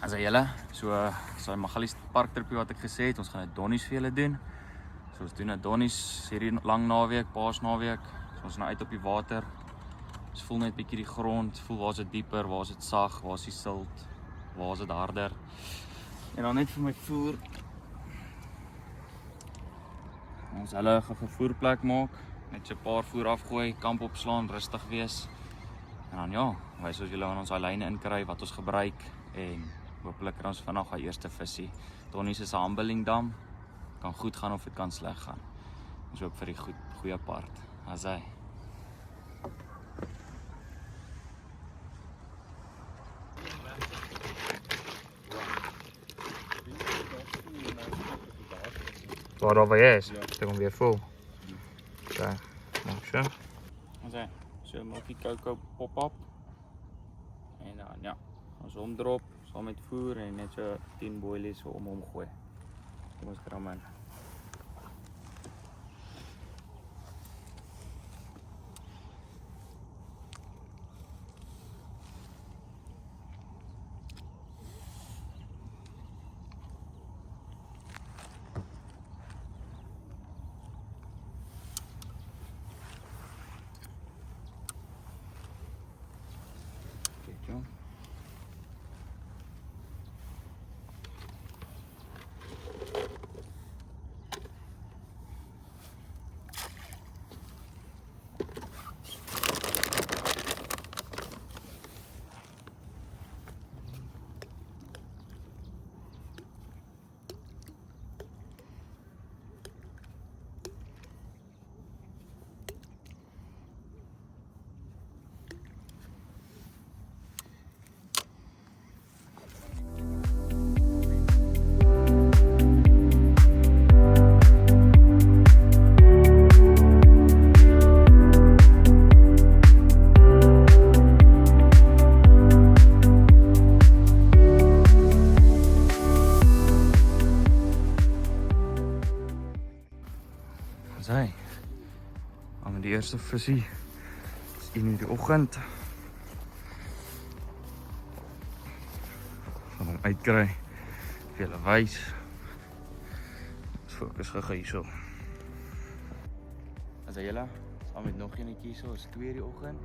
As julle, so Magalies parktripie wat ek gesê het, ons gaan 'n donnies vir julle doen. So ons doen 'n donnies hierdie lang naweek, Paasnaweek. So ons nou uit op die water. Ons voel net bietjie die grond, voel waar is dit dieper, waar is dit sag, waar is die silt, waar is dit harder. En dan net vir my voer. Ons hulle 'n vervoerplek maak, net so 'n paar voer afgooi, kamp opslaan, rustig wees. En dan ja, wys ons julle aan ons daai lyne inkry wat ons gebruik en hopelik kry ons vanaand haar eerste visie. Donnies is 'n humble dam. Kan goed gaan of dit kan sleg gaan. Ons hoop vir die goeie part. As hy. Waar daar is, dit kom weer vol. Okay, maak so. As hy, so maak die coco pop-up. En dan ja, ons omdrop saam met voer en net so 10 boilies so om hom gooi. Kom ons kram in. Sy, aan die eerste visie is 1 uur die oggend. Gaan hom uitkry, vir julle wys. Ons fokus gou hierso. As julle, saam met nog eenetjie hierso, is 2 uur die oggend.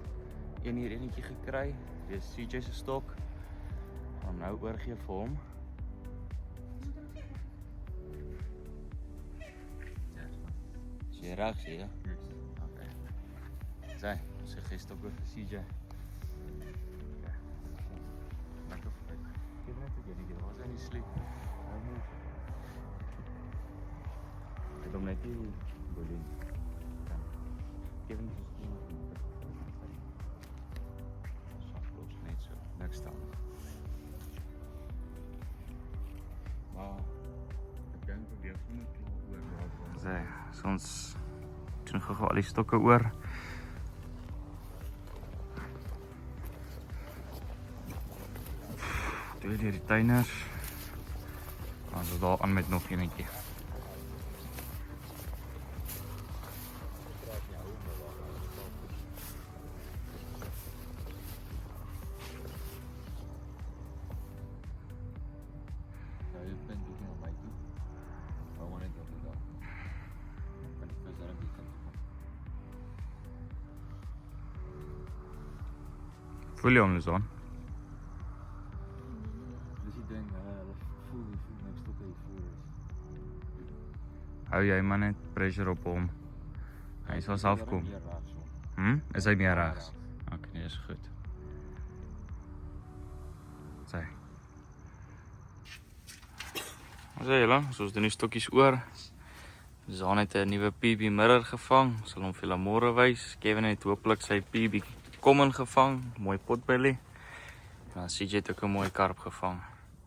1 uur enetjie gekry, dis CJ se stok. Gaan nou oorgee vir hom. Jy reg sê, ja? Okay. Sy, ons gesê ook oor vir CJ. Ja. Lekker vir. Geef net 'n bietjie, waar is hy nie sleep? Ek hom net die boelie. Geef net 'n bietjie. Soms net so. Niks dan. Maar ek dink weer moet oor laat. Sy, ons doen gou al die stokke oor. Doe hier die tuiners. Dan is daar aan met nog eenetjie. Voel jy hom dus aan? Dis die ding, voel niks tot hy voel is. Hou jy maar net pressure op hom. Hy sal self kom. Is hy meer regs? Ok, nee, is goed. Sy. Sê julle, soos doen die stokkies oor. Zaan het 'n nuwe PB mirror gevang. Sal hom vir julle môre wys. Kevin het hopelik sy PB kommen gevang, mooi potbelly. En dan CJ het ook 'n mooi karp gevang.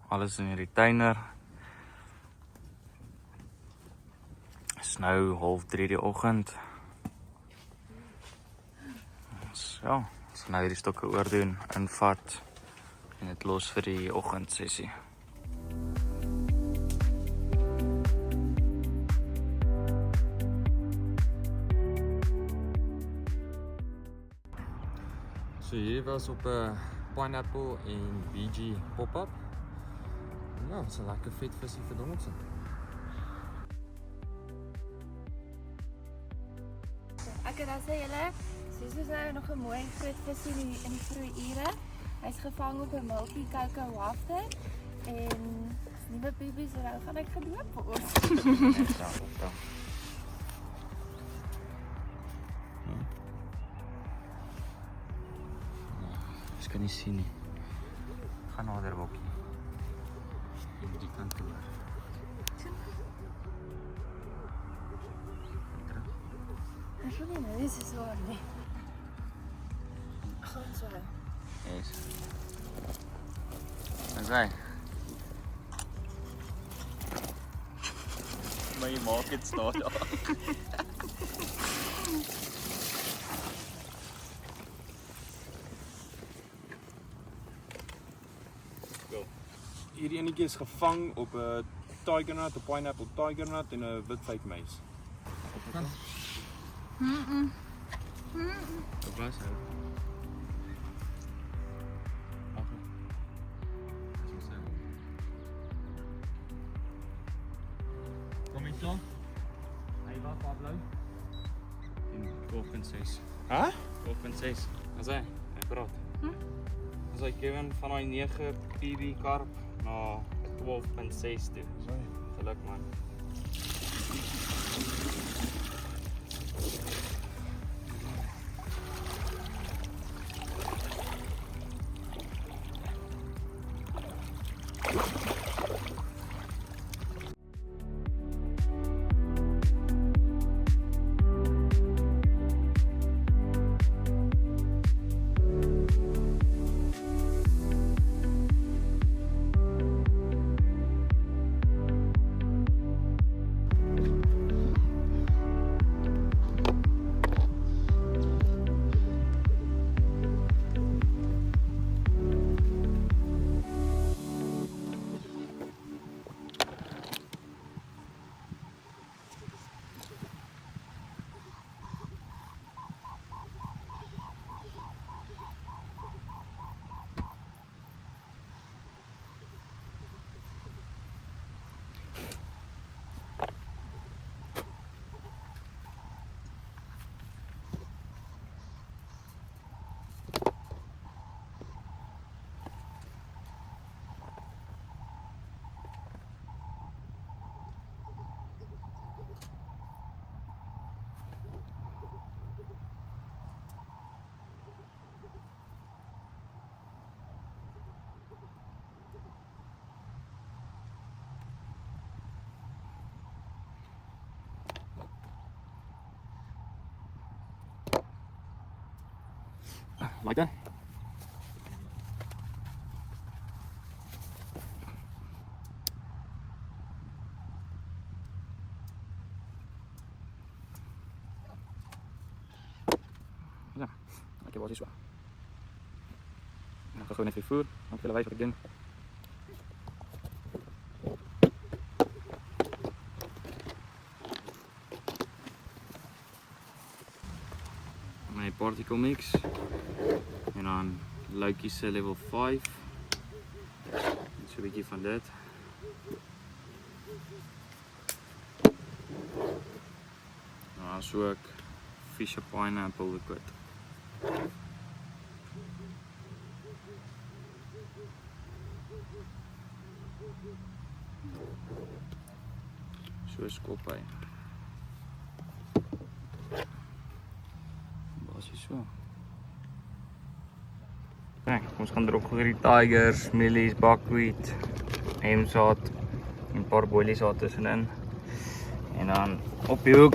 Alles in die tuiner. Is nou 2:30 die oggend. So, ons gaan nou hierdie stokke oordoen, invat en dit los vir die oggendsessie. So hier was op 'n pineapple en BG pop-up. Nou, dat is een lekker vet visie vir Donaldson. Ek het dan sê julle, soos ons nou nog 'n mooi groot vis in die vroeë ure. Hy's gevang op 'n Milky Coco wafter en as nuwe baby se nou gaan ek gedoop word. Ja. Ek kan nie sien nie. Gaan nader bokkie. Jy moet die kant toe. Ek voel nie dis so swaar nie. Gaan so. Yes. Okay. Maar jy maak dit staan daar. Hierdie enetjie is gevang op 'n tigernut, 'n pineapple tigernut en 'n wit vyfmuis. Wat was hy? Kom jy klaar? Hy was Pablo. In 12.6. Hæ? 12.6. As hy praat. As hy Kevin van daai 9 PB karp na 12.6 toe. Geluk man. Like that? Ja, ek was so. Nou, gewoon net weer voer, dan wil wys wat ek doen. My particle mix en dan Loki se level 5. So 'n bietjie van dit. Nou so ook Fisher pineapple liquid. So skop hy. Basis so. Kijk, ons gaan er ook hierdie tigers, millies, buckwheat, hemzaad en 'n paar boeliesaad tussenin. En dan op die hoek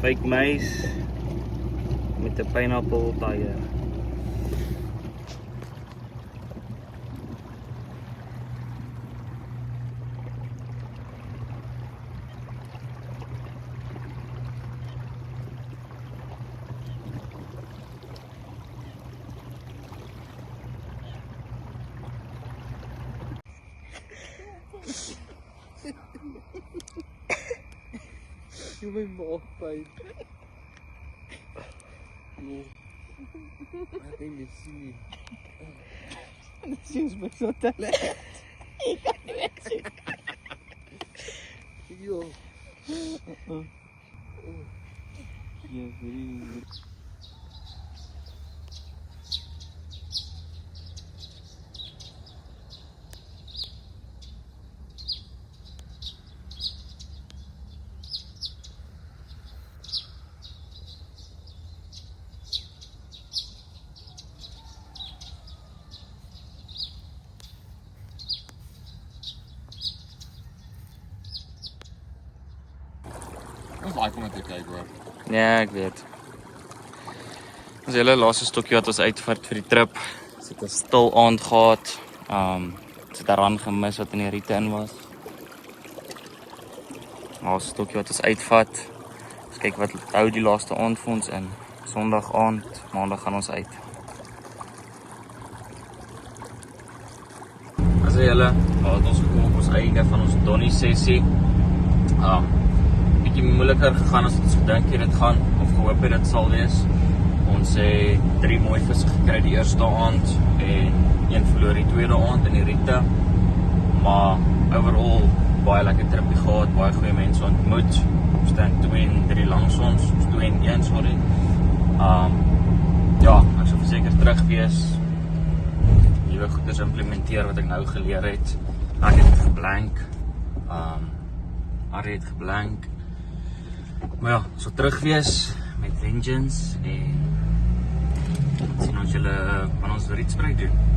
fake maize met 'n pineapple tiger. Jy my maag pyn. Ek dink jy sien nie. Dis jy's by so talent. Yo. Yeah, very. Ons like om te kyk hoor. Ja, ek weet. Ons hele laaste stokkie wat ons uitvat vir die trip. Ons het 'n stil aand gehad. Ons het daaraan gemis wat in die riete in was. Laaste stokkie wat ons uitvat. Ons kyk wat hou die laaste aand vir ons in. Sondag aand, maandag gaan ons uit. As julle, het ons gekom op ons einde van ons Donnie sessie. Bietjie moeiliker gegaan as wat ons gedink het gaan of gehoop het dit sal wees. Ons het 3 mooi visse gekry die eerste aand en 1 verloor die tweede aand in die riete. Maar overall baie lekker tripie gehad, baie goeie mense ontmoet. Ons staan 2 en 3 langs ons, 2 en 1 sorry. Ja, ek sou verseker terug wees. Nuwe goeders implementeer wat ek nou geleer het. Ek het geblank. Harry het geblank. Maar ja, so terug wees met vengeance en sien ons julle van ons rietspreek doen.